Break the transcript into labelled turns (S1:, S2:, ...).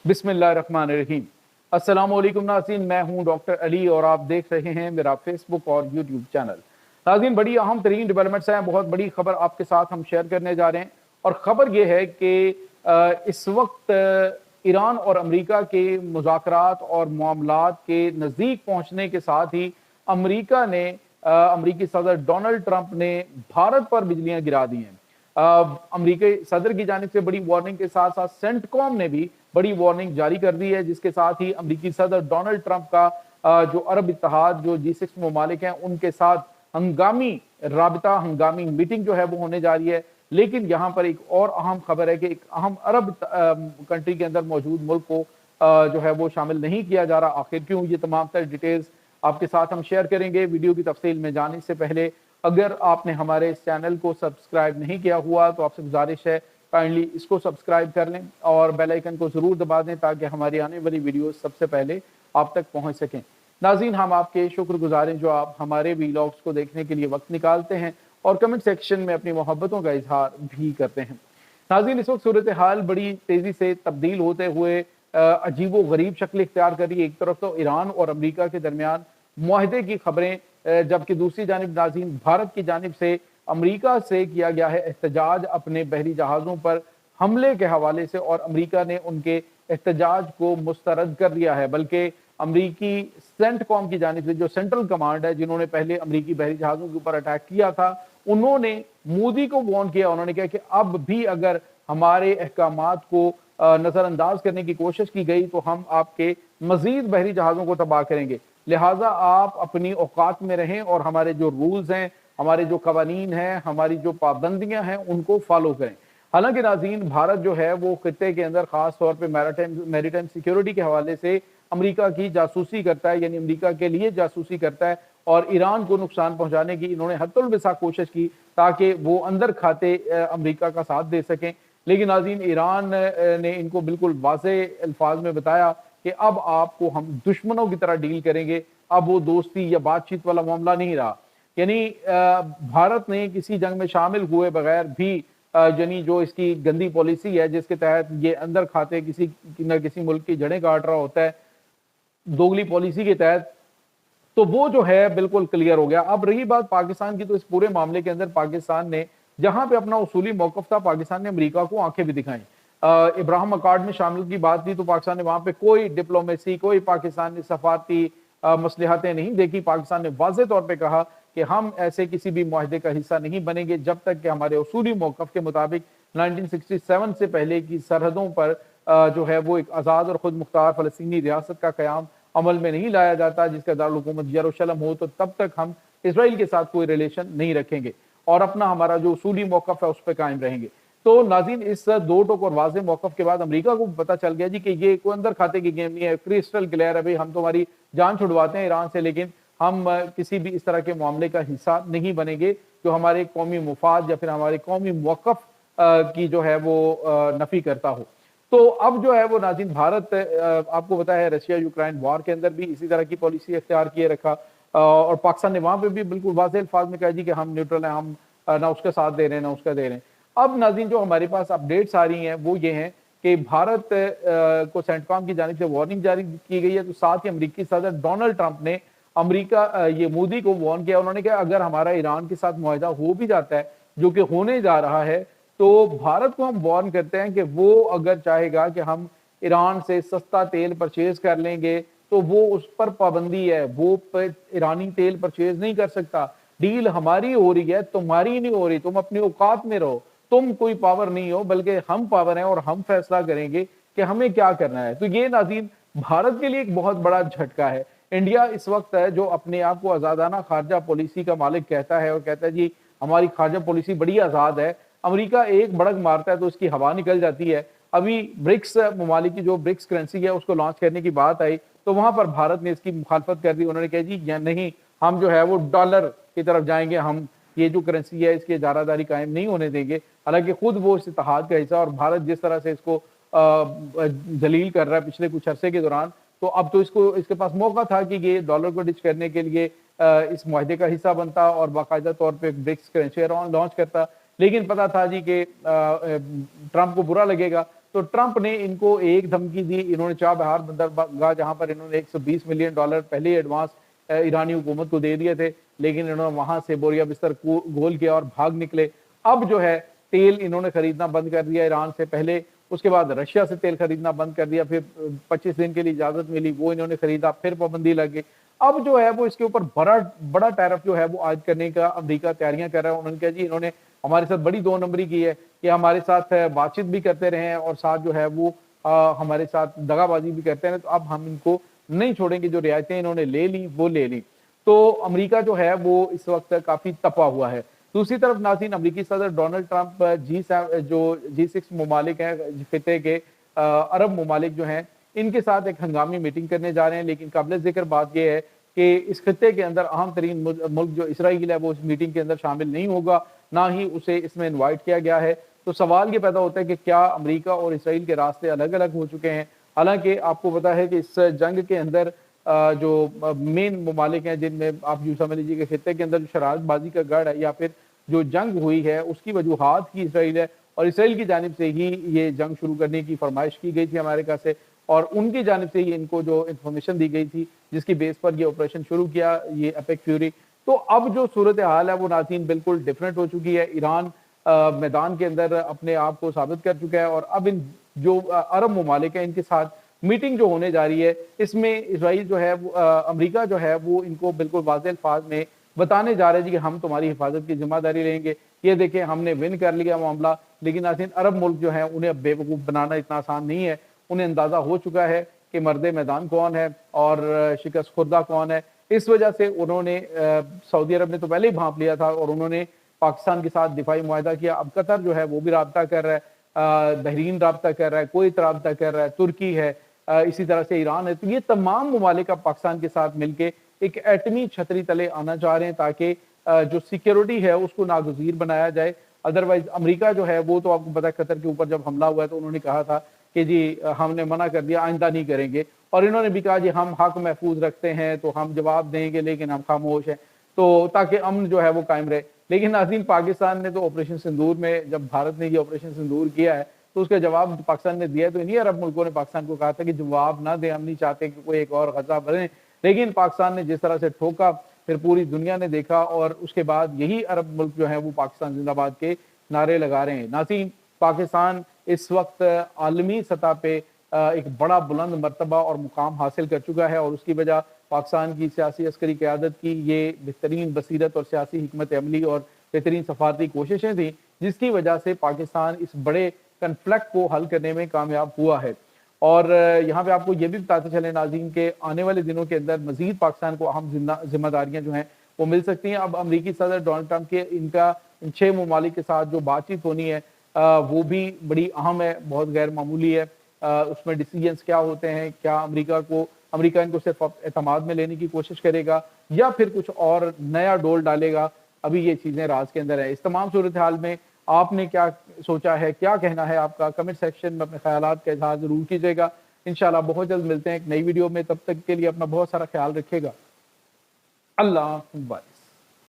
S1: बिस्मिल्लाहिर्रहमानिर्रहीम। अस्सलाम वालेकुम नाज़रीन, मैं हूं डॉक्टर अली और आप देख रहे हैं मेरा फेसबुक और यूट्यूब चैनल। नाज़रीन, बड़ी अहम तरीन डेवलपमेंट्स हैं, बहुत बड़ी खबर आपके साथ हम शेयर करने जा रहे हैं। और ख़बर यह है कि इस वक्त ईरान और अमेरिका के मुज़ाकरात और मामलात के नज़दीक पहुँचने के साथ ही अमेरिका ने अमेरिकी सदर डोनाल्ड ट्रंप ने भारत पर बिजलियाँ गिरा दी हैं। अमेरिकी सदर की जानिब से बड़ी वार्निंग के साथ साथ सेंटकॉम ने भी बड़ी वार्निंग जारी कर दी है, जिसके साथ ही अमेरिकी सदर डोनाल्ड ट्रंप का जो अरब इत्तेहाद जो G6 ममालिक हैं उनके साथ हंगामी राबता, हंगामी मीटिंग जो है वो होने जा रही है। लेकिन यहाँ पर एक और अहम खबर है कि एक अहम अरब कंट्री के अंदर मौजूद मुल्क को जो है वो शामिल नहीं किया जा रहा। आखिर क्यों, ये तमाम तर डिटेल्स आपके साथ हम शेयर करेंगे। वीडियो की तफसील में जाने से पहले अगर आपने हमारे इस चैनल को सब्सक्राइब नहीं किया हुआ तो आपसे गुजारिश है काइंडली इसको सब्सक्राइब कर लें और बेल आइकन को जरूर दबा दें ताकि हमारी आने वाली वीडियो सबसे पहले आप तक पहुंच सकें। नाज़रीन, हम आपके शुक्रगुजार हैं जो आप हमारे वीलॉग्स को देखने के लिए वक्त निकालते हैं और कमेंट सेक्शन में अपनी मोहब्बतों का इजहार भी करते हैं। नाज़रीन, इस वक्त सूरत हाल बड़ी तेजी से तब्दील होते हुए अजीबो गरीब शक्ल इख्तियार कर रही है। एक तरफ तो ईरान और अमेरिका के दरमियान मुआहदे की खबरें, जबकि दूसरी जानिब नाज़रीन भारत की जानिब से अमेरिका से किया गया है एहतजाज अपने बहरी जहाज़ों पर हमले के हवाले से, और अमेरिका ने उनके एहतजाज को मुस्तरद कर दिया है। बल्कि अमेरिकी सेंटकॉम की जानिब से जो सेंट्रल कमांड है, जिन्होंने पहले अमेरिकी बहरी जहाज़ों के ऊपर अटैक किया था, उन्होंने मोदी को वार्न किया। उन्होंने कहा कि अब भी अगर हमारे अहकामात को नज़रअंदाज करने की कोशिश की गई तो हम आपके मजीद बहरी जहाज़ों को तबाह करेंगे, लिहाजा आप अपनी औकात में रहें और हमारे जो रूल्स हैं, हमारे जो कवानीन हैं, हमारी जो पाबंदियां हैं उनको फॉलो करें। हालांकि नाज़रीन, भारत जो है वो खित्ते के अंदर खास तौर पे मैरीटाइम सिक्योरिटी के हवाले से अमेरिका की जासूसी करता है, यानी अमेरिका के लिए जासूसी करता है और ईरान को नुकसान पहुंचाने की इन्होंने हद्दुल बिसा कोशिश की ताकि वो अंदर खाते अमेरिका का साथ दे सकें। लेकिन नाज़रीन, ईरान ने इनको बिल्कुल वाज़े अल्फाज में बताया कि अब आपको हम दुश्मनों की तरह डील करेंगे, अब वो दोस्ती या बातचीत वाला मामला नहीं रहा। यानी भारत ने किसी जंग में शामिल हुए बगैर भी यानी जो इसकी गंदी पॉलिसी है जिसके तहत ये अंदर खाते किसी न किसी मुल्क की जड़ें काट रहा होता है, दोगली पॉलिसी के तहत, तो वो जो है बिल्कुल क्लियर हो गया। अब रही बात पाकिस्तान की, तो इस पूरे मामले के अंदर पाकिस्तान ने जहां पे अपना उसूली मौकफ था, पाकिस्तान ने अमेरिका को आंखें भी दिखाई। इब्राहिम अकॉर्ड में शामिल की बात की तो पाकिस्तान ने वहां पे कोई डिप्लोमेसी, कोई पाकिस्तान ने सफारती मसलहतें नहीं देखी। पाकिस्तान ने वाज़े तौर पे कहा कि हम ऐसे किसी भी मुआहदे का हिस्सा नहीं बनेंगे जब तक कि हमारे उसूली मौकफ के मुताबिक 1967 से पहले की सरहदों पर जो है वो एक आज़ाद और खुद मुख्तार फ़लस्तीनी रियासत का क़याम अमल में नहीं लाया जाता, जिसका दारुल-हुकूमत यरूशलेम हो, तो तब तक हम इसराइल के साथ कोई रिलेशन नहीं रखेंगे और अपना हमारा जो उसूली मौकफ है उस पर कायम रहेंगे। तो नाज़रीन, इस दो टोक और वाज़े मौकफ के बाद अमेरिका को पता चल गया जी कि ये कोई अंदर खाते की गेम नहीं है, क्रिस्टल क्लियर है, भाई हम तुम्हारी जान छुड़वाते हैं ईरान से, लेकिन हम किसी भी इस तरह के मामले का हिस्सा नहीं बनेंगे जो हमारे कौमी मुफाद या फिर हमारे कौमी मौकफ की जो है वो नफी करता हो। तो अब जो है वो नाज़रीन भारत आपको पता है रशिया यूक्रेन वॉर के अंदर भी इसी तरह की पॉलिसी इख्तियार किए रखा और पाकिस्तान ने वहां पे भी बिल्कुल वाज़ेह अल्फाज में कहा जी कि हम न्यूट्रल हैं, हम ना उसका साथ दे रहे हैं ना उसका दे रहे हैं। अब नाज़रीन, जो हमारे पास अपडेट्स आ रही हैं वो ये हैं कि भारत को सेंटकॉम की जानिब से वार्निंग जारी की गई है, तो साथ ही अमेरिकी सदर डोनाल्ड ट्रंप ने अमेरिका ये मोदी को वार्न किया। उन्होंने कहा अगर हमारा ईरान के साथ मुआहदा हो भी जाता है, जो कि होने जा रहा है, तो भारत को हम वार्न करते हैं कि वो अगर चाहेगा कि हम ईरान से सस्ता तेल परचेज कर लेंगे तो वो उस पर पाबंदी है, वो ईरानी तेल परचेज नहीं कर सकता। डील हमारी हो रही है, तुम्हारी नहीं हो रही, तुम अपनी औकात में रहो, तुम कोई पावर नहीं हो बल्कि हम पावर हैं और हम फैसला करेंगे कि हमें क्या करना है। तो ये नाज़रीन भारत के लिए एक बहुत बड़ा झटका है। इंडिया इस वक्त है जो अपने आप को आज़ादाना खारजा पॉलिसी का मालिक कहता है और कहता है जी हमारी खारजा पॉलिसी बड़ी आज़ाद है। अमेरिका एक बढ़क मारता है तो उसकी हवा निकल जाती है। अभी ब्रिक्स ममालिक की जो ब्रिक्स करेंसी है उसको लॉन्च करने की बात आई तो वहां पर भारत ने इसकी मुखालफत कर दी। उन्होंने कहा जी नहीं, हम जो है वो डॉलर की तरफ जाएंगे, हम ये जो करेंसी है इसकी इजारादारी कायम नहीं होने देंगे। हालांकि खुद वो इस इत्तेहाद का हिस्सा, और भारत जिस तरह से इसको जलील कर रहा है पिछले कुछ अरसे के दौरान, तो अब तो इसके पास मौका था कि ये डॉलर को डिच करने के लिए इस मुआहदे का हिस्सा बनता और बाकायदा तौर पे ब्रिक्स करेंसी लॉन्च करता। लेकिन पता था जी कि ट्रंप को बुरा लगेगा, तो ट्रंप ने इनको एक धमकी दी, इन्होंने चाबहार बंदरगाह जहां पर इन्होंने $120 मिलियन पहले ही एडवांस ईरानी हुकूमत को दे दिए थे, लेकिन इन्होंने वहां से बोरिया बिस्तर गोल किया और भाग निकले। अब जो है तेल इन्होंने खरीदना बंद कर दिया ईरान से पहले, उसके बाद रशिया से तेल खरीदना बंद कर दिया, फिर 25 दिन के लिए इजाजत मिली, वो इन्होंने खरीदा, फिर पाबंदी लग गई। अब जो है वो इसके ऊपर बड़ा टैरिफ जो है वो आज करने का अमेरिका तैयारियां कर रहा है। उन्होंने कहा जी इन्होंने हमारे साथ बड़ी 2 नंबरी की है कि हमारे साथ बातचीत भी करते रहे हैं और साथ जो है वो हमारे साथ दगाबाजी भी करते हैं, तो अब हम इनको नहीं छोड़ेंगे, जो रियायतें इन्होंने ले ली वो ले ली। तो अमेरिका जो है वो इस वक्त काफी तपा हुआ है। दूसरी तरफ नाज़रीन, अमेरिकी सदर डोनाल्ड ट्रंप G6 ममालिक हैं, खिते के अरब ममालिक जो हैं, इनके साथ एक हंगामी मीटिंग करने जा रहे हैं। लेकिन काबिल जिक्र बात यह है कि इस खिते के अंदर अहम तरीन मुल्क जो इसराइल है वो इस मीटिंग के अंदर शामिल नहीं होगा, ना ही उसे इसमें इन्वाइट किया गया है। तो सवाल ये पैदा होता है कि क्या अमेरिका और इसराइल के रास्ते अलग अलग हो चुके हैं। हालांकि आपको पता है कि इस जंग के अंदर जो मेन ममालिक हैं, जिनमें आप यूं समझ लीजिए कि खिते के अंदर जो शरारतबाजी का गढ़ है या फिर जो जंग हुई है उसकी वजूहात की इसराइल है, और इसराइल की जानिब से ही ये जंग शुरू करने की फरमाइश की गई थी अमेरिका से, और उनकी जानिब से ही इनको जो इन्फॉर्मेशन दी गई थी जिसकी बेस पर ये ऑपरेशन शुरू किया, ये एपिक फ्यूरी। तो अब जो सूरत हाल है वो नाज़रीन बिल्कुल डिफरेंट हो चुकी है। ईरान मैदान के अंदर अपने आप को साबित कर चुका है, और अब इन जो अरब ममालिक हैं इनके साथ मीटिंग जो होने जा रही है, इसमें इसराइल जो है अमेरिका जो है वो इनको बिल्कुल वाज़ेह अल्फाज में बताने जा रहे हैं कि हम तुम्हारी हिफाजत की जिम्मेदारी लेंगे। ये देखें हमने विन कर लिया मामला। लेकिन नाज़रीन अरब मुल्क जो है उन्हें अब बेवकूफ़ बनाना इतना आसान नहीं है। उन्हें अंदाज़ा हो चुका है कि मर्द मैदान कौन है और शिकस्त खुर्दा कौन है। इस वजह से उन्होंने सऊदी अरब ने तो पहले ही भांप लिया था और उन्होंने पाकिस्तान के साथ दिफाई मुआहदा किया। अब कतर जो है वो भी राब्ता कर रहा है, बहरीन राब्ता कर रहा है, कुवैत राब्ता कर रहा है, तुर्की है, इसी तरह से ईरान है। तो ये तमाम ममालिक अब पाकिस्तान के साथ मिलकर एक एटमी छतरी तले आना चाह रहे हैं ताकि जो सिक्योरिटी है उसको नागुज़ीर बनाया जाए। अदरवाइज अमेरिका जो है वो तो आपको पता है कतर के ऊपर जब हमला हुआ है तो उन्होंने कहा था कि जी हमने मना कर दिया, आइंदा नहीं करेंगे, और इन्होंने भी कहा जी हम हक महफूज रखते हैं तो हम जवाब देंगे लेकिन हम खामोश हैं, तो ताकि अमन जो है वो कायम रहे। लेकिन नाज़रीन पाकिस्तान ने तो ऑपरेशन सिंदूर में जब भारत ने ये ऑपरेशन सिंदूर किया है तो उसका जवाब पाकिस्तान ने दिया है। तो इन्हीं अरब मुल्कों ने पाकिस्तान को कहा था कि जवाब ना दें, हम नहीं चाहते कि कोई एक और गज़ा बने। लेकिन पाकिस्तान ने जिस तरह से ठोका फिर पूरी दुनिया ने देखा, और उसके बाद यही अरब मुल्क जो है वो पाकिस्तान जिंदाबाद के नारे लगा रहे हैं। नाज़रीन पाकिस्तान इस वक्त आलमी सतह पे एक बड़ा बुलंद मर्तबा और मुकाम हासिल कर चुका है, और उसकी वजह पाकिस्तान की सियासी अस्करी क़यादत की ये बेहतरीन बसीरत और सियासी हिकमत अमली और बेहतरीन सफारती कोशिशें थी, जिसकी वजह से पाकिस्तान इस बड़े कन्फ्लिक्ट को हल करने में कामयाब हुआ है। और यहाँ पे आपको ये भी बताते चले नाज़रीन के आने वाले दिनों के अंदर मजीद पाकिस्तान को अहम जिम्मेदारियाँ जो हैं वो मिल सकती हैं। अब अमेरिकी सदर डोनाल्ड ट्रंप के इनका इन 6 ममालिक के साथ जो बातचीत होनी है वो भी बड़ी अहम है, बहुत गैर मामूली है। उसमें डिसीजंस क्या होते हैं, क्या अमेरिका इनको सिर्फ एतमाद में लेने की कोशिश करेगा या फिर कुछ और नया डोल डालेगा, अभी ये चीज़ें राज के अंदर है। इस तमाम सूरत हाल में आपने क्या सोचा है, क्या कहना है आपका, कमेंट सेक्शन में अपने ख्यालात का इजहार जरूर कीजिएगा। इंशाल्लाह बहुत जल्द मिलते हैं एक नई वीडियो में, तब तक के लिए अपना बहुत सारा ख्याल रखिएगा। अल्लाह हाफ़िज़।